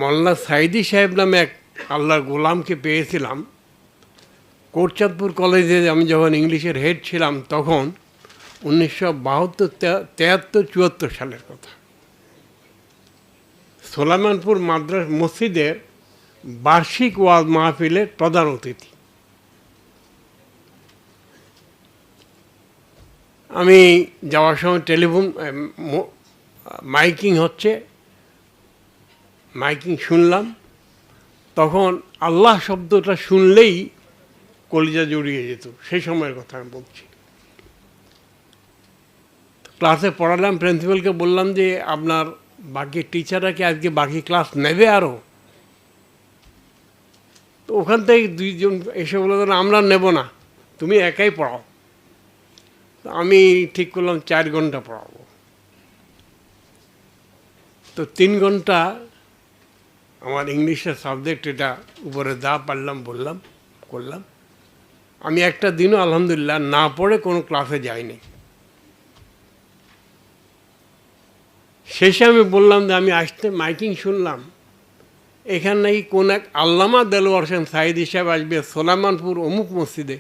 মোল্লা সাইদি সাহেব নামে এক আল্লাহর গোলামকে পেয়েছিলাম কোটচাঁদপুর কলেজে। আমি যখন ইংলিশের হেড ছিলাম তখন 1972, 73, 74 সালের কথা। সোলাইমানপুর মাদ্রাস মসজিদের বার্ষিক ওয়াজ মাহফিলের প্রধান অতিথি। আমি যাওয়ার সময় টেলিফোন মাইকিং হচ্ছে, মাইকিং শুনলাম। তখন আল্লাহ শব্দটা শুনলেই কলিজা জড়িয়ে যেত, সেই সময়ের কথা আমি বলছি। ক্লাসে পড়ালাম, প্রিন্সিপালকে বললাম যে আপনার বাকি টিচাররা কি আজকে বাকি ক্লাস নেবে আরও? তো ওখান থেকে দুইজন এসে বলে আমরা নেব না, তুমি একাই পড়াও। আমি ঠিক করলাম 4 ঘন্টা পড়াবো। তো 3 ঘন্টা আমার ইংলিশের সাবজেক্ট এটা উপরে যা পারলাম বললাম করলাম। আমি একটা দিনও আলহামদুলিল্লাহ না পড়ে কোনো ক্লাসে যাইনি। শেষে আমি বললাম যে আমি আসতে মাইকিং শুনলাম এখানে নাকি কোন এক আল্লামা দেলোয়ার হোসেন সাইদি সাহেব আসবে সোলাইমানপুর অমুক মসজিদে,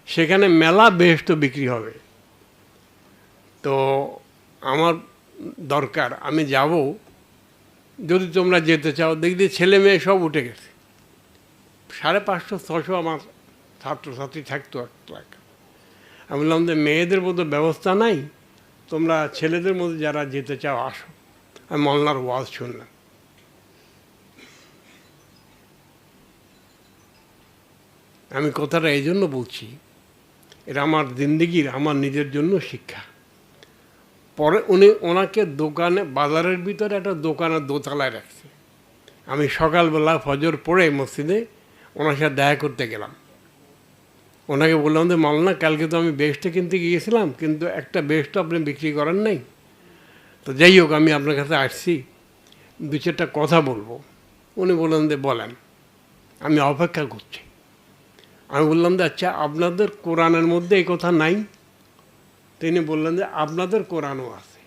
সেখানে মেলা বেহেশত বিক্রি হবে। তো আমার দরকার, আমি যাব, যদি তোমরা যেতে চাও। দেখি ছেলে মেয়ে সব উঠে গেছে, 550, 600 আমার ছাত্রছাত্রী থাকতো একটা। আমি বললাম যে মেয়েদের মতো ব্যবস্থা নাই, তোমরা ছেলেদের মধ্যে যারা যেতে চাও আসো। আমি মলনার ওয়াজ শুনলাম। আমি কথাটা এই জন্য বলছি, এটা আমার জিন্দেগির, আমার নিজের জন্য শিক্ষা। পরে ওনাকে দোকানে, বাজারের ভিতরে একটা দোকানের দোতলায় রাখছে। আমি সকালবেলা ফজর পড়ে মসজিদে ওনার সাথে দেখা করতে গেলাম। ওনাকে বললাম যে মাওলানা, কালকে তো আমি বেস্টে কিনতে গিয়েছিলাম, কিন্তু একটা বেস্ট তো আপনি বিক্রি করেন নাই। তো যাই হোক, আমি আপনার কাছে আসছি, 2-4টা কথা বলবো। উনি বললেন যে বলেন, আমি অপেক্ষা করছি। আমি বললাম যে আচ্ছা, আপনাদের কোরআনের মধ্যে এই কথা নাই? তিনি বললেন যে আপনাদের কোরআনও আছে।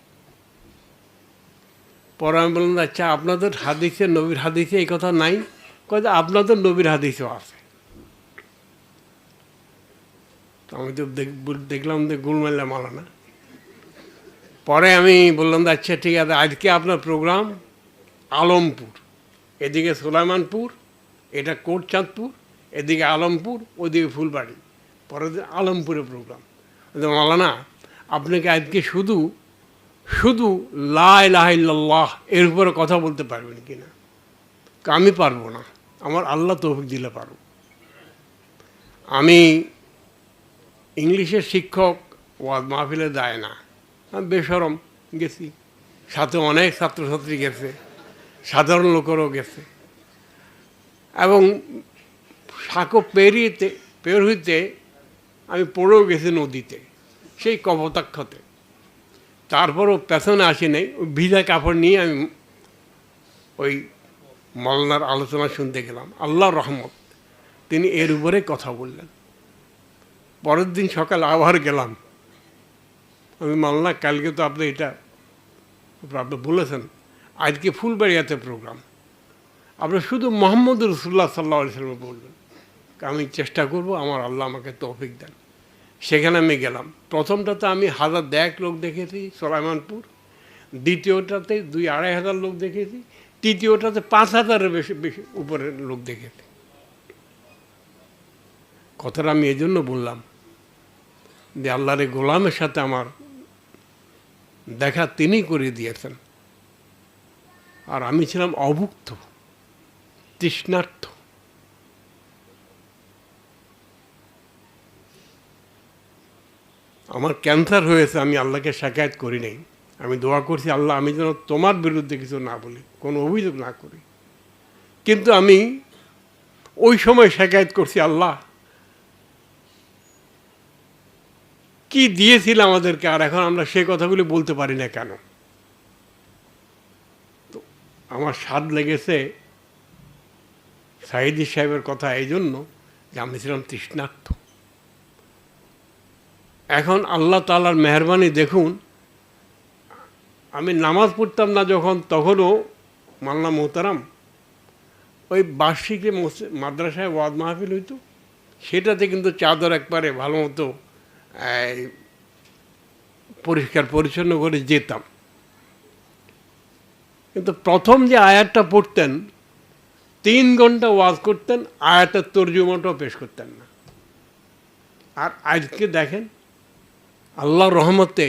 পরে আমি বললাম আচ্ছা, আপনাদের হাদিসে, নবীর হাদিসে এই কথা নাই? কয় যে আপনাদের নবীর হাদিসও আছে। তো আমি তো দেখলাম যে গুলমাল্লা মালানা। পরে আমি বললাম যে আচ্ছা ঠিক আছে, আজকে আপনার প্রোগ্রাম আলমপুর, এদিকে সোলাইমানপুর, এটা কোটচাঁদপুর, এদিকে আলমপুর, ওদিকে ফুলবাড়ি, পরের দিন আলমপুরে প্রোগ্রাম। মাওলানা, আপনাকে আজকে শুধু শুধু লা ইলাহা ইল্লাল্লাহ এর উপরে কথা বলতে পারবেন কি না? আমি পারবো না, আমার আল্লাহ তৌফিক দিলে পারব। আমি ইংলিশের শিক্ষক, ওয়াজ মাহফিলে যায় না, আমি বেশরম গেছি, সাথে অনেক ছাত্রছাত্রী গেছে, সাধারণ লোকেরও গেছে। এবং সাঁকো পের হইতে আমি পড়েও গেছি নদীতে, সেই কপোতাক্ষতে। তারপরও পেছনে আসি নাই, ওই ভিজা কাপড় নিয়ে আমি ওই মলনার আলোচনা শুনতে গেলাম। আল্লাহর রহমত, তিনি এর উপরে কথা বললেন। পরের দিন সকাল আবার গেলাম। আমি মলনা, কালকে তো আপনি এটা আপনি বলেছেন, আজকে ফুলবাড়িয়াতে প্রোগ্রাম, আপনি শুধু মোহাম্মদ রসুল্লাহ সাল্লাহ সাল্লাম বলবেন। আমি চেষ্টা করব, আমার আল্লাহ আমাকে তৌফিক দেন। সেখানে আমি গেলাম। প্রথমটাতে আমি 1000 লোক দেখেছি সোলাইমানপুর, দ্বিতীয়টাতে 2-2.5 হাজার লোক দেখেছি, তৃতীয়টাতে 5000-এর বেশি উপরের লোক দেখেছি। কথাটা আমি এই জন্য বললাম যে আল্লাহর এই গোলামের সাথে আমার দেখা তিনি করে দিয়েছেন। আর আমি ছিলাম অভুক্ত, তৃষ্ণার্থ। আমার ক্যান্সার হয়েছে, আমি আল্লাহকে শাকায়াত করি নাই। আমি দোয়া করছি, আল্লাহ আমি যেন তোমার বিরুদ্ধে কিছু না বলি, কোনো অভিযোগ না করি। কিন্তু আমি ওই সময় শাকায়াত করছি, আল্লাহ কি দিয়েছিল আমাদেরকে, আর এখন আমরা সে কথাগুলি বলতে পারি না কেন? তো আমার স্বাদ লেগেছে সাইদি সাহেবের কথা এই জন্য যে আমি ছিলাম তৃষ্ণার্থ। এখন আল্লাহ তাআলার মেহরবানি দেখুন, আমি নামাজ পড়তাম না যখন, তখনও মাল্লা মোহতারাম, ওই বার্ষিকে মাদ্রাসায় ওয়াজ মাহফিল হইতো, সেটাতে কিন্তু চাদর একবারে ভালো মতো পরিষ্কার পরিচ্ছন্ন করে যেতাম। কিন্তু প্রথম যে আয়াতটা পড়তেন, 3 ঘন্টা ওয়াজ করতেন, আয়াতের তর্জমাটাও পেশ করতেন না। আর আজকে দেখেন আল্লাহর রহমতে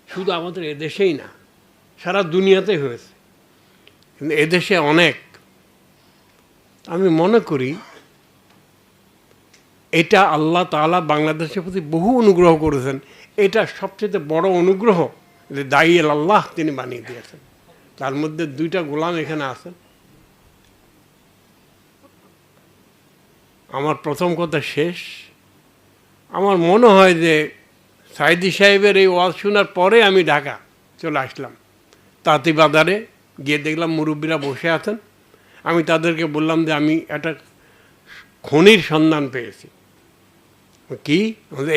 শুধু আমাদের এদেশেই না, সারা দুনিয়াতে হয়েছে, কিন্তু এদেশে অনেক, আমি মনে করি এটা আল্লাহ তাআলা বাংলাদেশের প্রতি বহু অনুগ্রহ করেছেন। এটা সবচেয়ে বড় অনুগ্রহ যে দায়ী আল্লাহ তিনি বানিয়ে দিয়েছেন। তার মধ্যে 2টা গোলাম এখানে আছেন। আমার প্রথম কথা শেষ, আমার মনে হয় যে সাইদি সাহেবের এই ওয়াজ শোনার পরে আমি ঢাকা চলে আসলাম। তাঁতি বাজারে গিয়ে দেখলাম মুরব্বীরা বসে আছেন। আমি তাদেরকে বললাম যে আমি একটা খনির সন্ধান পেয়েছি। কি?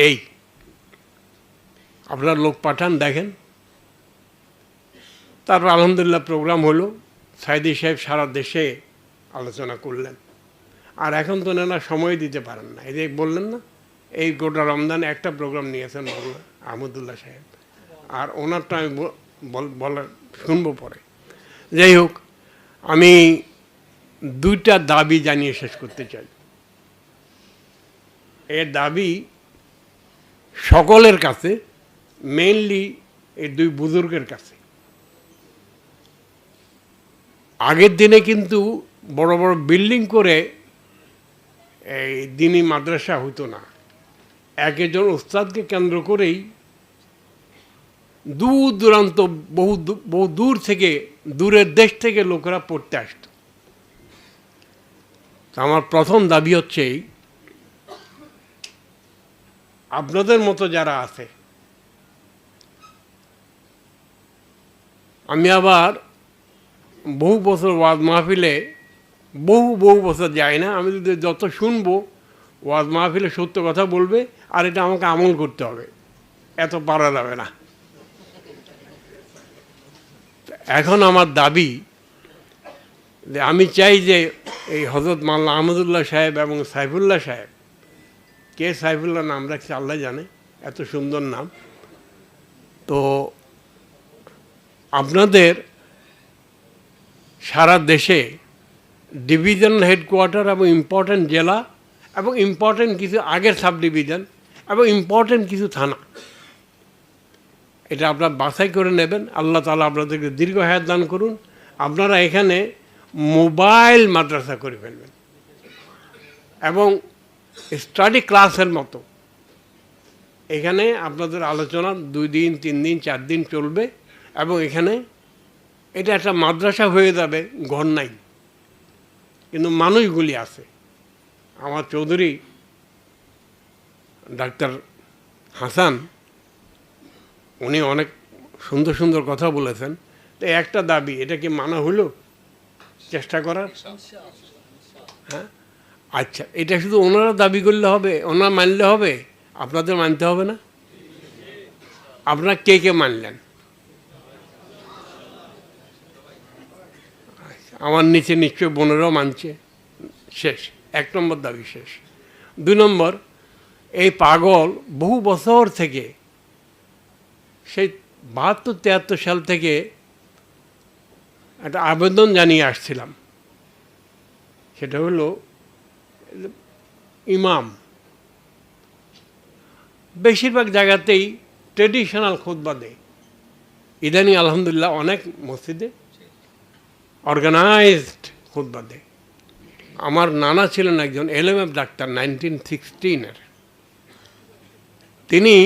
এই আপনার লোক পাঠান, দেখেন। তারপর আলহামদুলিল্লাহ প্রোগ্রাম হলো, সাইদি সাহেব সারা দেশে আলোচনা করলেন। আর এখন তো না সময় দিতে পারেন না, এই যে বললেন না, এই গোটা রমজানে একটা প্রোগ্রাম নিয়েছেন মাওলানা আহমদুল্লাহ সাহেব, আর ওনারটা আমি বলার শুনবো পরে। যাই হোক, আমি 2টা দাবি জানিয়ে শেষ করতে চাই। এর দাবি সকলের কাছে, মেইনলি এই 2 বুজুর্গের কাছে। আগের দিনে কিন্তু বড় বড় বিল্ডিং করে এই দিনী মাদ্রাসা হতো না। একজন উস্তাদকে কেন্দ্র করেই দূর দূরান্ত বহু দূর থেকে, দূরের দেশ থেকে লোকেরা পড়তে আসতো। আমার প্রথম দাবি হচ্ছে এই, আপনাদের মতো যারা আছে, আমি আবার বহু বছর ওয়াজ মাহফিলে বহু বছর যাই না, আমি যদি যত শুনবো ওয়াজ মাহফিলে সত্য কথা বলবে, আর এটা আমাকে আমল করতে হবে, এত পারা যাবে না। এখন আমার দাবি যে আমি চাই যে এই হযরত মাওলানা আহমদুল্লাহ সাহেব এবং সাইফুল্লাহ সাহেব, কে সাইফুল্লাহ নাম রাখছে আল্লাহ জানে, এত সুন্দর নাম, তো আপনাদের সারা দেশে ডিভিশনাল হেডকোয়ার্টার এবং ইম্পর্ট্যান্ট জেলা এবং ইম্পর্ট্যান্ট কিছু আগের সাব ডিভিশন এবং ইম্পর্ট্যান্ট কিছু থানা, এটা আপনারা বাছাই করে নেবেন। আল্লাহ তাআলা আপনাদেরকে দীর্ঘ হায়াত দান করুন। আপনারা এখানে মোবাইল মাদ্রাসা করে ফেলবেন এবং স্টাডি ক্লাসের মতো এখানে আপনাদের আলোচনা 2 দিন 3 দিন 4 দিন চলবে, এবং এখানে এটা একটা মাদ্রাসা হয়ে যাবে, ঘর নাই কিন্তু মানুষগুলি আছে। আমার চৌধুরী ডাক্তার হাসান, উনি অনেক সুন্দর সুন্দর কথা বলেছেন। তো একটা দাবি, এটা কি মানা হলো চেষ্টা করার? হ্যাঁ, আচ্ছা, এটা শুধু ওনারা দাবি করলে হবে, ওনারা মানলে হবে, আপনাদের মানতে হবে না? আপনারা কে কে মানলেন? আমার নিচে নিশ্চয় বোনেরাও মানছে। শেষ, 1 নম্বর দাবি শেষ। 2 নম্বর, এই পাগল বহু বছর থেকে, সেই 72-73 সাল থেকে একটা আবেদন জানিয়ে আসছিলাম। সেটা হলো ইমাম বেশিরভাগ জায়গাতেই ট্রেডিশনাল খুতবা দেয়, ইদানিং আলহামদুলিল্লাহ অনেক মসজিদে অর্গানাইজড খুতবা দেয়। আমার নানা ছিলেন একজন LMF ডাক্তার 1916-এর, তিনি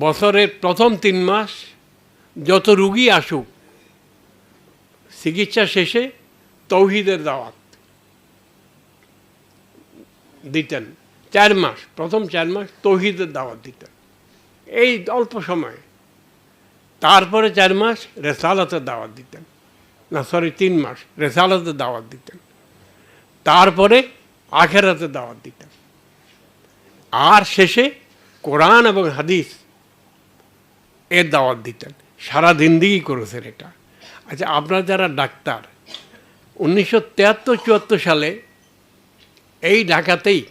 বছরের প্রথম 3 মাস যত রুগী আসুক, চিকিৎসা শেষে তৌহিদের দাওয়াত দিতেন। 4 মাস, প্রথম 4 মাস তৌহিদের দাওয়াত দিতেন, এই অল্প সময়। তারপরে 4 মাস রেসালাতের দাওয়াত দিতেন, না সরি 3 মাস রেসালাতের দাওয়াত দিতেন, তারপরে আখেরাতের দাওয়াত দিতেন, আর শেষে কোরআন এবং হাদিস এর দাওয়াত দিতেন, সারা জিন্দেগি করেছেন এটা। আচ্ছা, আপনারা যারা ডাক্তার, 1973-74 সালে এই ঢাকাতেই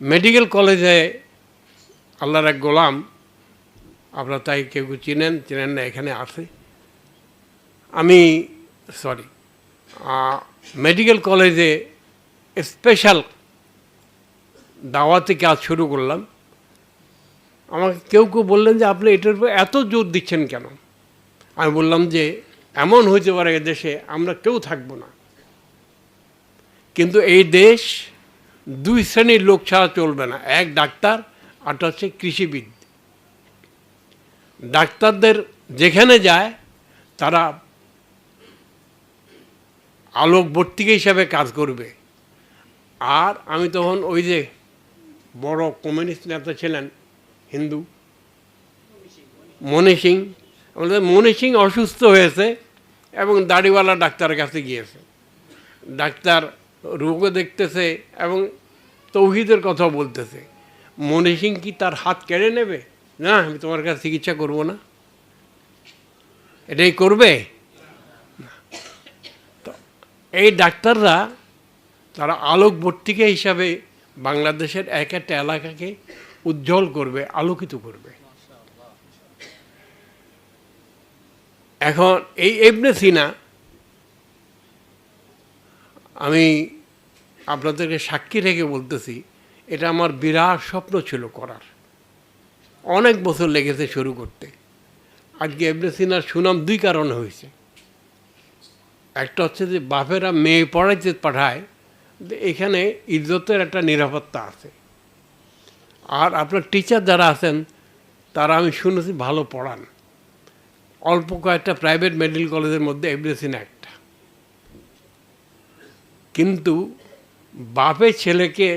মেডিকেল কলেজে আল্লাহর এক গোলাম, আপনারা তাই কেউ চিনেন চিনেন না, এখানে আছে, আমি মেডিকেল কলেজে স্পেশাল দাওয়াতি কাজ শুরু করলাম। আমাকে কেউ কেউ বললেন যে আপনি এটার উপর এত জোর দিচ্ছেন কেন? আমি বললাম যে এমন হইতে পারে দেশে আমরা কেউ থাকবো না, কিন্তু এই দেশ দুই শ্রেণীর লোক ছাড়া চলবে না, এক ডাক্তার আর হচ্ছে কৃষিবিদ। ডাক্তারদের যেখানে যায় তারা আলোকবর্তিকা হিসাবে কাজ করবে। আর আমি তখন ওই যে বড় কমিউনিস্ট নেতা ছিলেন হিন্দু, মনি সিং, আমাদের মনি সিং অসুস্থ হয়েছে এবং দাড়িওয়ালা ডাক্তারের কাছে গিয়েছে। ডাক্তার রোগও দেখতেছে এবং তৌহিদের কথা বলতেছে। মনি সিং কি তার হাত কেড়ে নেবে? না, আমি তোমার কাছে চিকিৎসা করব না, এটাই করবে। তো এই ডাক্তাররা তারা আলোকবর্তিকা হিসাবে বাংলাদেশের এক একটা এলাকাকে উজ্জ্বল করবে, আলোকিত করবে। এখন এই ইবনে সিনা আমি আপনাদেরকে সাক্ষী রেখে বলতেছি, এটা আমার বিরাট স্বপ্ন ছিল করার, অনেক বছর লেগেছে শুরু করতে। আজকে ইবনে সিনার সুনাম দুই কারণে হয়েছে। একটা হচ্ছে যে বাপেরা মেয়ে পড়াইতে পাঠায়, এখানে ইজ্জতের একটা নিরাপত্তা আছে। আর আপনার টিচার যারা আছেন তারা আমি শুনেছি ভালো পড়ান। অল্প কয়েকটা প্রাইভেট মেডিকেল কলেজের মধ্যে ইবনে সিনা একটা। কিন্তু বাপের ছেলেকে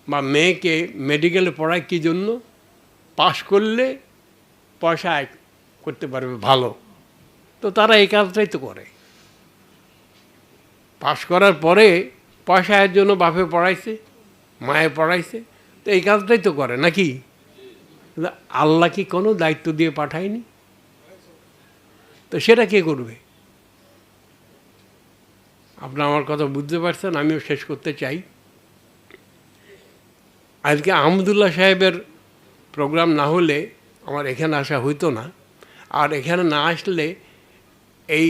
বা মেয়েকে মেডিকেলে পড়ায় কী জন্য? পাশ করলে পয়সা আয় করতে পারবে ভালো, তো তারা এই কাজটাই তো করে। পাশ করার পরে পয়সা আয়ের জন্য বাপে পড়াইছে, মায়ে পড়াইছে, তো এই কাজটাই তো করে নাকি? আল্লাহ কি কোনো দায়িত্ব দিয়ে পাঠায়নি? তো সেটা কে করবে? আপনার আমার কথা বুঝতে পারছেন? আমিও শেষ করতে চাই। আজকে আহমদুল্লাহ সাহেবের প্রোগ্রাম না হলে আমার এখানে আসা হইতো না। আর এখানে না আসলে এই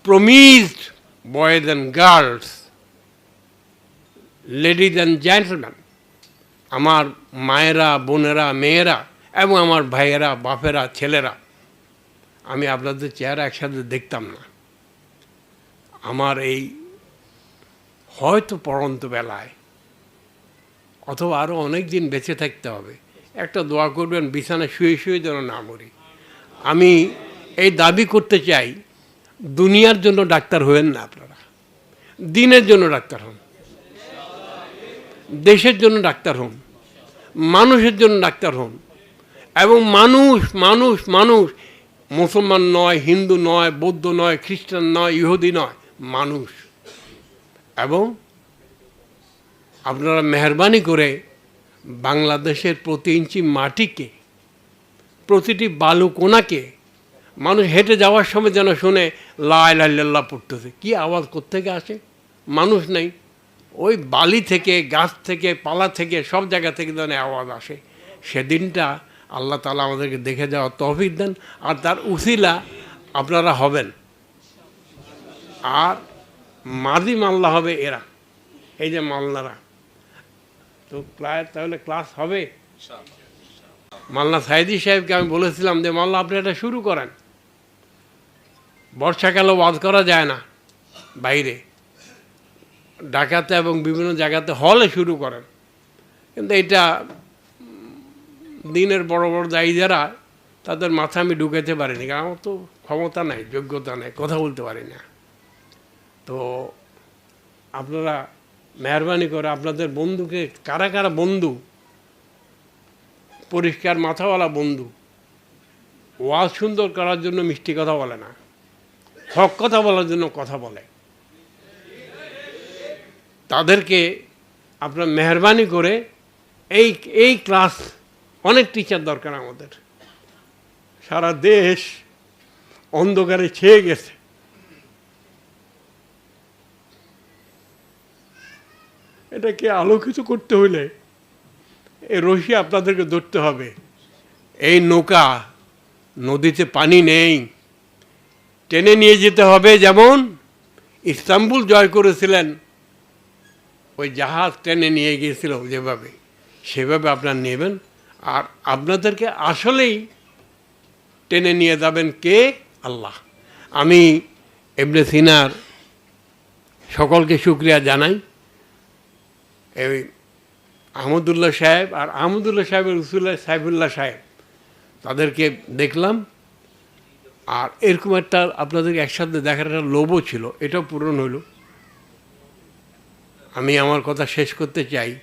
promised boys and girls, ladies and gentleman, আমার মায়েরা, বোনেরা, মেয়েরা এবং আমার ভাইয়েরা, বাপেরা, ছেলেরা, আমি আপনাদের চেহারা একসাথে দেখতাম না। আমার এই হয়তো পড়ন্ত বেলায় অথবা আরও অনেক দিন বেঁচে থাকতে হবে, একটা দোয়া করবেন বিছানায় শুয়ে শুয়ে যেন না মরি। আমি এই দাবি করতে চাই, দুনিয়ার জন্য ডাক্তার হবেন না আপনারা, দিনের জন্য ডাক্তার হন, দেশের জন্য ডাক্তার হন, মানুষের জন্য ডাক্তার হন। এবং মানুষ মানুষ মানুষ, মুসলমান নয়, হিন্দু নয়, বৌদ্ধ নয়, খ্রিস্টান নয়, ইহুদি নয়, মানুষ। এবং আপনারা মেহরবানি করে বাংলাদেশের প্রতি ইঞ্চি মাটিকে, প্রতিটি বালু কোনাকে মানুষ হেঁটে যাওয়ার সময় যেন শুনে লা ইলাহা ইল্লাল্লাহ পড়তেছে। কী আওয়াজ কোত্থেকে আসে? মানুষ নেই, ওই বালি থেকে, গাছ থেকে, পালা থেকে, সব জায়গা থেকে যেন আওয়াজ আসে। সেদিনটা আল্লাহ তাআলা আমাদেরকে দেখে যাওয়ার তৌফিক দেন, আর তার উসিলা আপনারা হবেন। আর মাদি মাল্লা হবে এরা, এই যে মাল্লারা। তো প্রায় তাহলে ক্লাস হবে। মাল্লা সাইদি সাহেবকে আমি বলেছিলাম যে মাল্লা আপনি এটা শুরু করেন, বর্ষাকালে ওয়াজ করা যায় না বাইরে, ঢাকাতে এবং বিভিন্ন জায়গাতে হলে শুরু করেন। কিন্তু এটা দিনের বড় বড় দায়ী যারা, তাদের মাথা আমি ঢুকাতে পারিনি, কারণ আমার তো ক্ষমতা নাই, যোগ্যতা নেই, কথা বলতে পারি না। তো আপনারা মেহরবানি করে আপনাদের বন্ধুকে, কারা কারা বন্ধু, পরিষ্কার মাথাওয়ালা বন্ধু, ওয়াজ সুন্দর করার জন্য মিষ্টি কথা বলে না, হক কথা বলার জন্য কথা বলে, তাদেরকে আপনার মেহরবানি করে এই ক্লাস অনেক টিচার দরকার আমাদের। সারা দেশ অন্ধকারে ছেয়ে গেছে। এটাকে আলোকিত করতে হলে এই রশি আপনাদেরকে ধরতে হবে। এই নৌকা, নদীতে পানি নেই, টেনে নিয়ে যেতে হবে। যেমন ইস্তাম্বুল জয় করেছিলেন, ওই জাহাজ টেনে নিয়ে গিয়েছিল যেভাবে, সেভাবে আপনারা নেবেন। আর আপনাদেরকে আসলেই টেনে নিয়ে যাবেন কে? আল্লাহ। আমি ইবনে সিনার সকলকে শুকরিয়া জানাই। এই আহমদুল্লাহ সাহেব আর আহমদুল্লাহ সাহেবের রসুল্লাহ সাইফুল্লাহ সাহেব, তাদেরকে দেখলাম। আর এরকম একটা আপনাদেরকে একসাথে দেখার একটা লোভও ছিল, এটাও পূরণ হলো। আমি আমার কথা শেষ করতে চাই।